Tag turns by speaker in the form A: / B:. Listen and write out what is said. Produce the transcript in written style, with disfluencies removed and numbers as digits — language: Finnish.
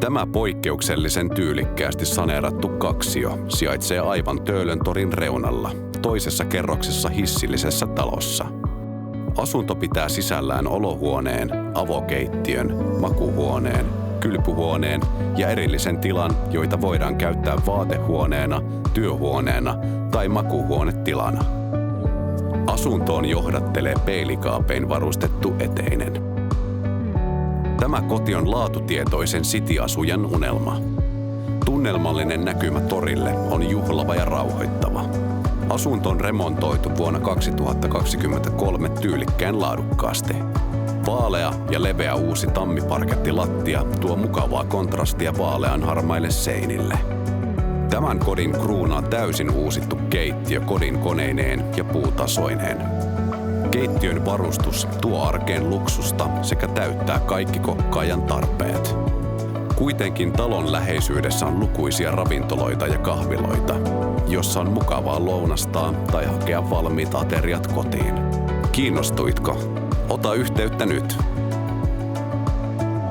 A: Tämä poikkeuksellisen tyylikkäästi saneerattu kaksio sijaitsee aivan Töölöntorin reunalla, toisessa kerroksessa hissillisessä talossa. Asunto pitää sisällään olohuoneen, avokeittiön, makuhuoneen, kylpyhuoneen ja erillisen tilan, joita voidaan käyttää vaatehuoneena, työhuoneena tai makuhuonetilana. Asuntoon johdattelee peilikaapein varustettu eteinen. Tämä koti on laatutietoisen city-asujan unelma. Tunnelmallinen näkymä torille on juhlava ja rauhoittava. Asunto on remontoitu vuonna 2023 tyylikkään laadukkaasti. Vaalea ja leveä uusi tammiparkettilattia tuo mukavaa kontrastia vaalean harmaille seinille. Tämän kodin kruunaa täysin uusittu keittiö kodin koneineen ja puutasoineen. Keittiön varustus tuo arkeen luksusta sekä täyttää kaikki kokkaajan tarpeet. Kuitenkin talon läheisyydessä on lukuisia ravintoloita ja kahviloita, jossa on mukavaa lounastaa tai hakea valmiit ateriat kotiin. Kiinnostuitko? Ota yhteyttä nyt.